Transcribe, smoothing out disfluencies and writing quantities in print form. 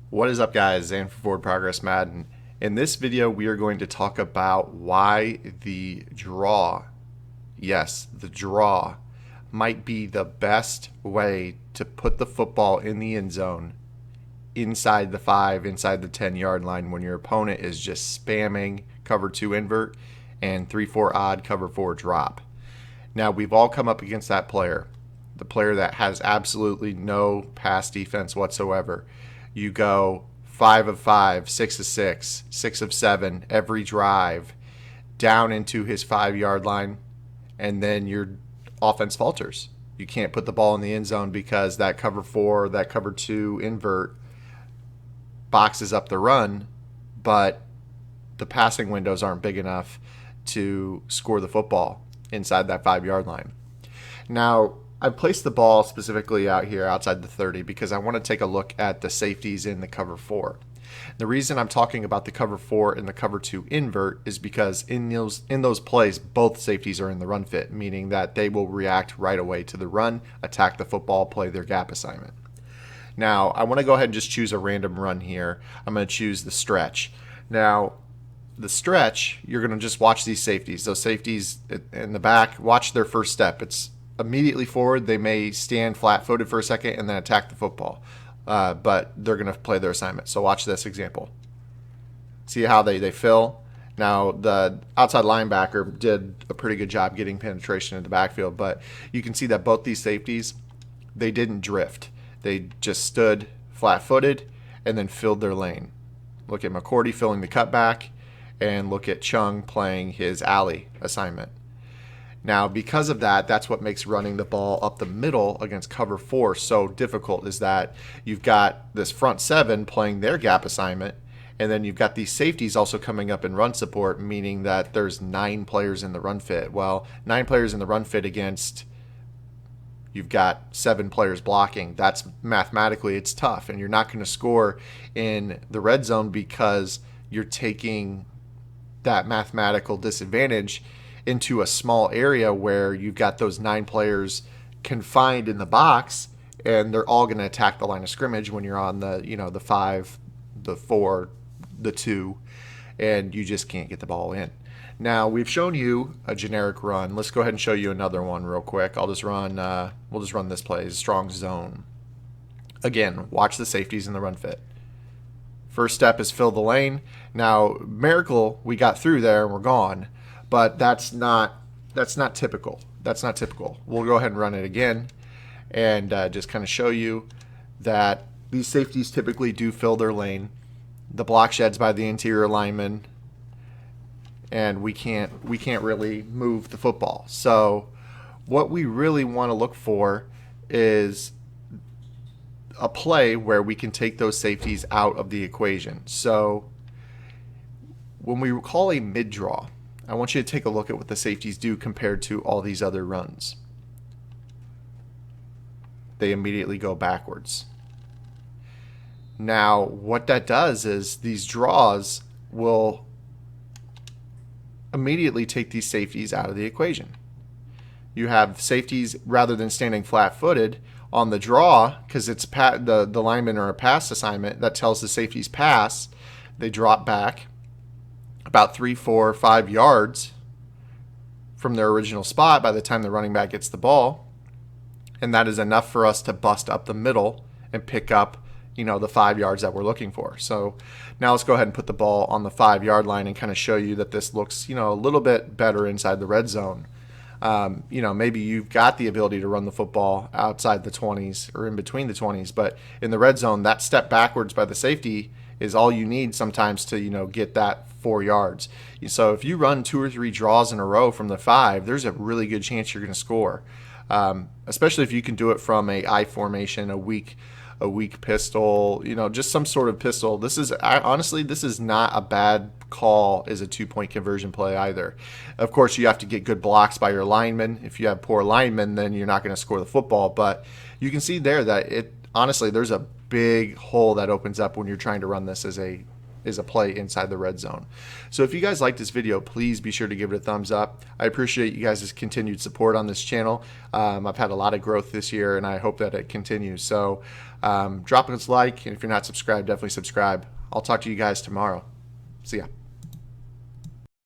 What is up, guys? And for Forward Progress Madden. In this video, we are going to talk about why the draw, yes, the draw, might be the best way to put the football in the end zone inside the 5, inside the 10-yard line when your opponent is just spamming cover 2 invert and 3-4 odd cover 4 drop. Now, we've all come up against that player, the player that has absolutely no pass defense whatsoever. You go 5 of 5, 6 of 6, 6 of 7 every drive down into his 5-yard line, and then your offense falters. You can't put the ball in the end zone because that cover 4, that cover 2 invert boxes up the run, but the passing windows aren't big enough to score the football inside that 5-yard line. Now, I've placed the ball specifically out here outside the 30 because I want to take a look at the safeties in the cover 4. The reason I'm talking about the cover 4 and the cover 2 invert is because in those plays, both safeties are in the run fit, meaning that they will react right away to the run, attack the football, play their gap assignment. Now, I want to go ahead and just choose a random run here. I'm going to choose the stretch. Now, the stretch, you're going to just watch these safeties. Those safeties in the back, watch their first step. It's immediately forward. They may stand flat-footed for a second and then attack the football, but they're going to play their assignment. So watch this example. See how they fill? Now, the outside linebacker did a pretty good job getting penetration into the backfield, but you can see that both these safeties, they didn't drift. They just stood flat-footed and then filled their lane. Look at McCourty filling the cutback, and look at Chung playing his alley assignment. Now, because of that, that's what makes running the ball up the middle against cover 4 so difficult, is that you've got this front 7 playing their gap assignment, and then you've got these safeties also coming up in run support, meaning that there's 9 players in the run fit. Well, 9 players in the run fit against, you've got 7 players blocking. That's mathematically, it's tough, and you're not going to score in the red zone because you're taking that mathematical disadvantage into a small area where you've got those 9 players confined in the box, and they're all going to attack the line of scrimmage when you're on the 5, the 4, the 2, and you just can't get the ball in. Now, we've shown you a generic run. Let's go ahead and show you another one real quick. We'll just run this play, strong zone. Again, watch the safeties in the run fit. First step is fill the lane. Now, miracle, we got through there and we're gone, but that's not typical. That's not typical. We'll go ahead and run it again and just kind of show you that these safeties typically do fill their lane. The block sheds by the interior lineman, and we can't really move the football. So what we really want to look for is a play where we can take those safeties out of the equation. So when we call a mid-draw, I want you to take a look at what the safeties do compared to all these other runs. They immediately go backwards. Now, what that does is these draws will immediately take these safeties out of the equation. You have safeties, rather than standing flat-footed on the draw, because it's the linemen are a pass assignment that tells the safeties pass, they drop back about 3, 4, 5 yards from their original spot by the time the running back gets the ball, and that is enough for us to bust up the middle and pick up the 5 yards that we're looking for. So now let's go ahead and put the ball on the 5-yard line and kind of show you that this looks a little bit better inside the red zone. Maybe you've got the ability to run the football outside the 20s or in between the 20s, but in the red zone, that step backwards by the safety is all you need sometimes to get that 4 yards. So if you run 2 or 3 draws in a row from the 5, there's a really good chance you're going to score, especially if you can do it from a I formation, a weak pistol, just some sort of pistol. This is not a bad call as a 2-point conversion play either. Of course, you have to get good blocks by your linemen. If you have poor linemen, then you're not going to score the football. But you can see there that there's a big hole that opens up when you're trying to run this as a is a play inside the red zone. So if you guys like this video, please be sure to give it a thumbs up. I appreciate you guys' continued support on this channel. I've had a lot of growth this year, and I hope that it continues. So drop us a like, and if you're not subscribed, definitely subscribe. I'll talk to you guys tomorrow. See ya.